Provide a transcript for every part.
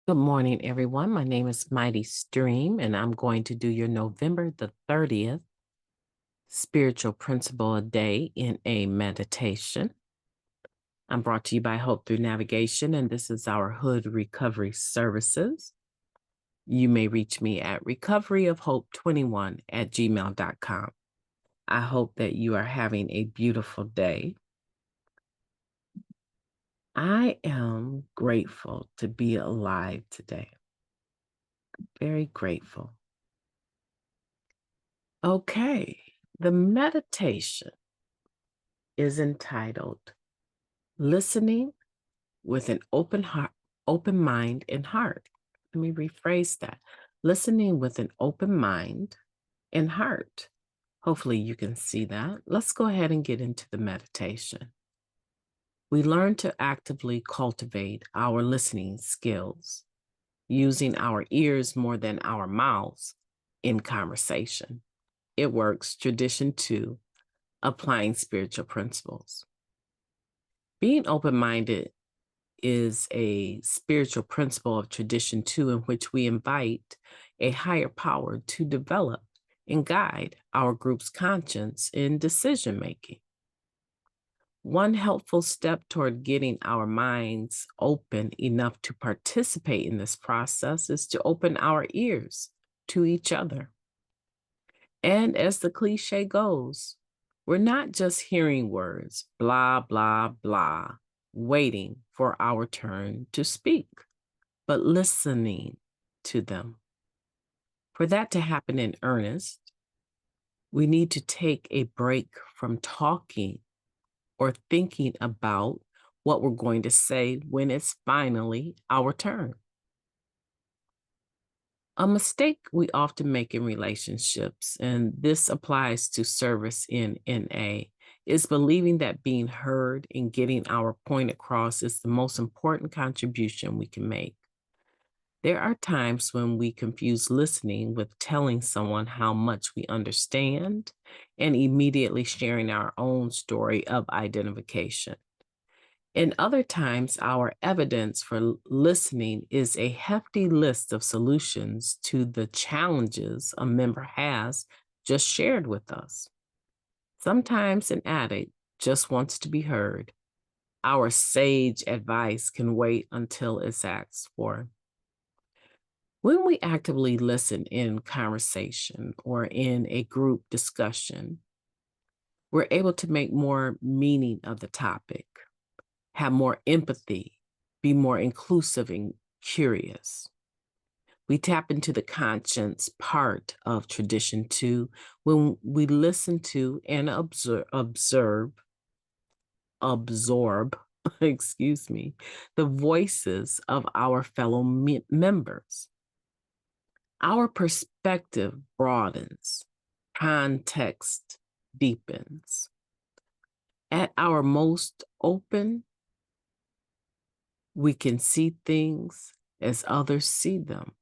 Good morning, everyone. My name is Mighty Stream, and I'm going to do your November the 30th spiritual principle a day in a meditation. I'm brought to you by Hope Through Navigation, and this is our H.O.O.D recovery services. You may reach me at recoveryofhope21@gmail.com. I hope that you are having a beautiful day. I am grateful to be alive today. Very grateful. Okay, the meditation is entitled Listening with an open mind and heart. Let me rephrase that. Listening with an open mind and heart. Hopefully you can see that. Let's go ahead and get into the meditation. We learn to actively cultivate our listening skills, using our ears more than our mouths in conversation. It works. Tradition 2, applying spiritual principles. Being open-minded is a spiritual principle of tradition 2, in which we invite a higher power to develop and guide our group's conscience in decision-making. One helpful step toward getting our minds open enough to participate in this process is to open our ears to each other. And as the cliche goes, we're not just hearing words, blah, blah, blah, waiting for our turn to speak, but listening to them. For that to happen in earnest, we need to take a break from talking or thinking about what we're going to say when it's finally our turn. A mistake we often make in relationships, and this applies to service in NA, is believing that being heard and getting our point across is the most important contribution we can make. There are times when we confuse listening with telling someone how much we understand and immediately sharing our own story of identification. In other times, our evidence for listening is a hefty list of solutions to the challenges a member has just shared with us. Sometimes an addict just wants to be heard. Our sage advice can wait until it's asked for. When we actively listen in conversation or in a group discussion, we're able to make more meaning of the topic, have more empathy, be more inclusive and curious. We tap into the conscience part of tradition 2 when we listen to and absorb, excuse me, the voices of our fellow members. Our perspective broadens, context deepens. At our most open, we can see things as others see them,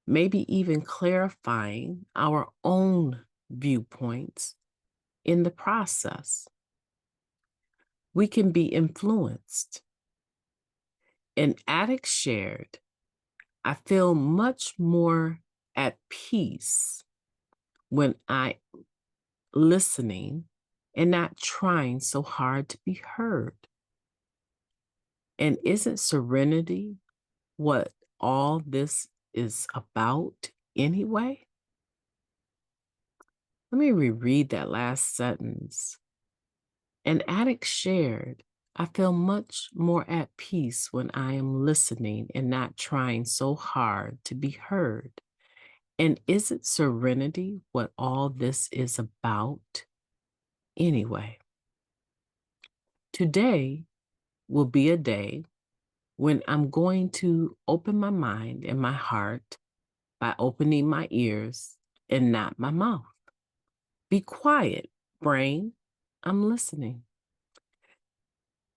maybe even clarifying our own viewpoints in the process. We can be influenced. An addict shared, I feel much more at peace when I'm listening and not trying so hard to be heard. And isn't serenity what all this is about anyway? Let me reread that last sentence. An addict shared, I feel much more at peace when I am listening and not trying so hard to be heard. And isn't serenity what all this is about anyway? Today will be a day when I'm going to open my mind and my heart by opening my ears and not my mouth. Be quiet, brain. I'm listening.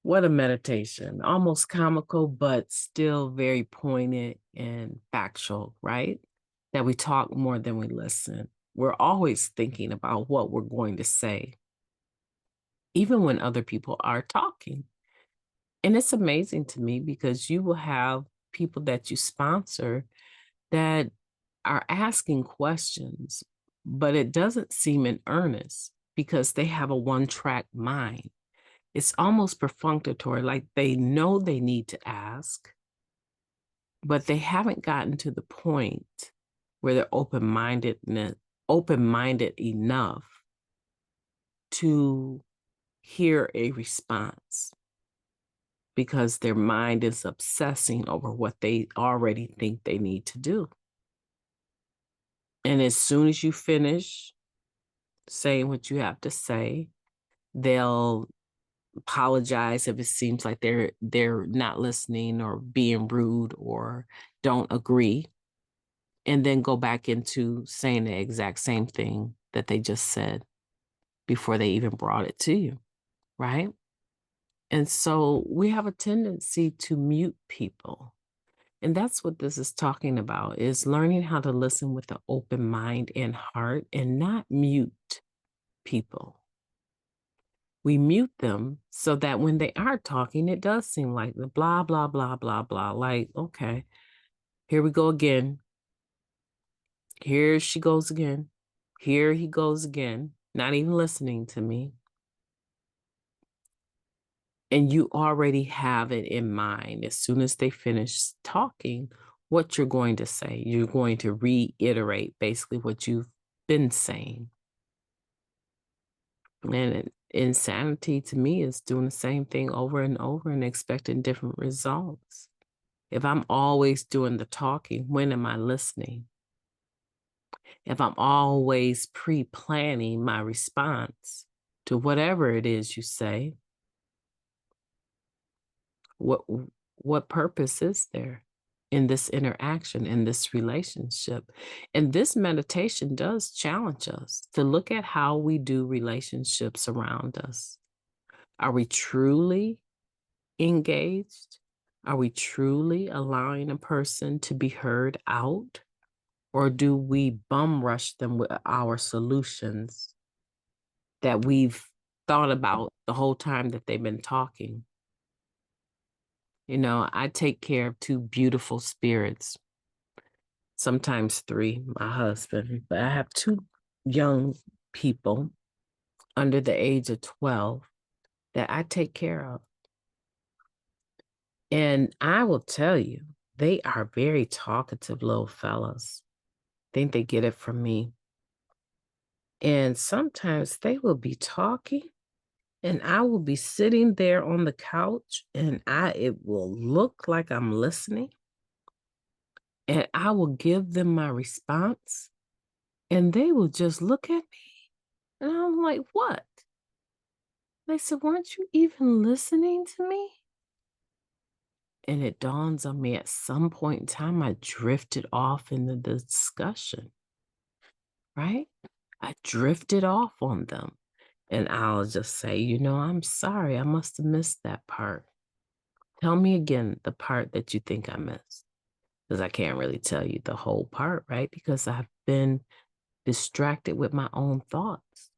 What a meditation. Almost comical, but still very poignant and factual, right? That we talk more than we listen. We're always thinking about what we're going to say, even when other people are talking. And it's amazing to me because you will have people that you sponsor that are asking questions, but it doesn't seem in earnest because they have a one-track mind. It's almost perfunctory, like they know they need to ask, but they haven't gotten to the point where they're open-minded enough to hear a response because their mind is obsessing over what they already think they need to do. And as soon as you finish saying what you have to say, they'll apologize if it seems like they're not listening or being rude or don't agree, and then go back into saying the exact same thing that they just said before they even brought it to you, right? And so we have a tendency to mute people. And that's what this is talking about, is learning how to listen with an open mind and heart and not mute people. We mute them so that when they are talking, it does seem like the blah, blah, blah, blah, blah. Like, okay, here we go again. Here she goes again. Here he goes again, not even listening to me. And you already have it in mind as soon as they finish talking, what you're going to say. You're going to reiterate basically what you've been saying. And insanity to me is doing the same thing over and over and expecting different results. If I'm always doing the talking, when am I listening? If I'm always pre-planning my response to whatever it is you say, what purpose is there in this interaction, in this relationship? And this meditation does challenge us to look at how we do relationships around us. Are we truly engaged? Are we truly allowing a person to be heard out? Or do we bum rush them with our solutions that we've thought about the whole time that they've been talking? You know, I take care of two beautiful spirits, sometimes three, my husband, but I have two young people under the age of 12 that I take care of. And I will tell you, they are very talkative little fellas. I think they get it from me. And sometimes they will be talking and I will be sitting there on the couch and it will look like I'm listening. And I will give them my response and they will just look at me. And I'm like, what? They said, weren't you even listening to me? And it dawns on me at some point in time, I drifted off into the discussion, right? I drifted off on them. And I'll just say, you know, I'm sorry, I must have missed that part. Tell me again the part that you think I missed. Because I can't really tell you the whole part, right? Because I've been distracted with my own thoughts.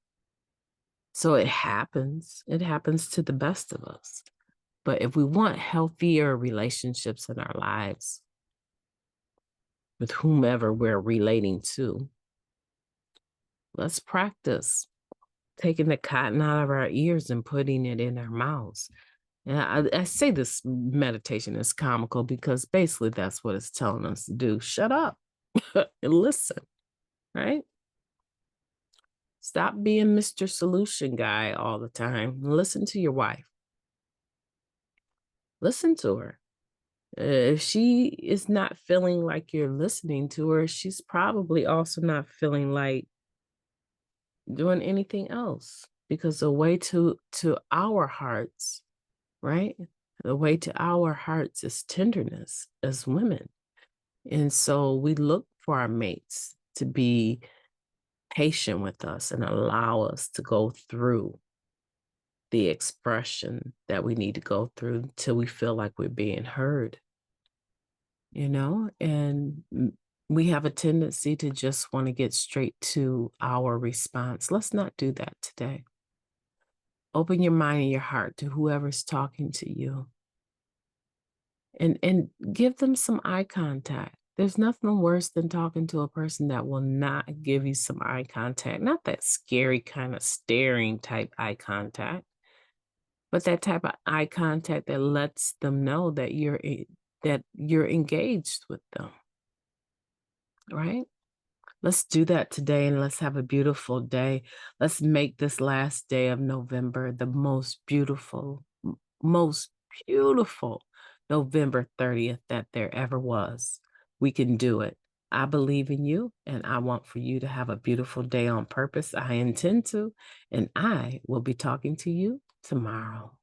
So it happens. It happens to the best of us. But if we want healthier relationships in our lives with whomever we're relating to, let's practice taking the cotton out of our ears and putting it in our mouths. And I say this meditation is comical because basically that's what it's telling us to do. Shut up and listen, right? Stop being Mr. Solution Guy all the time. Listen to your wife. Listen to her. If she is not feeling like you're listening to her, she's probably also not feeling like doing anything else, because the way to our hearts, right? The way to our hearts is tenderness as women. And so we look for our mates to be patient with us and allow us to go through the expression that we need to go through until we feel like we're being heard, you know? And we have a tendency to just want to get straight to our response. Let's not do that today. Open your mind and your heart to whoever's talking to you and give them some eye contact. There's nothing worse than talking to a person that will not give you some eye contact. Not that scary kind of staring type eye contact, but that type of eye contact that lets them know that you're engaged with them, right? Let's do that today and let's have a beautiful day. Let's make this last day of November the most beautiful November 30th that there ever was. We can do it. I believe in you and I want for you to have a beautiful day on purpose. I intend to, and I will be talking to you tomorrow.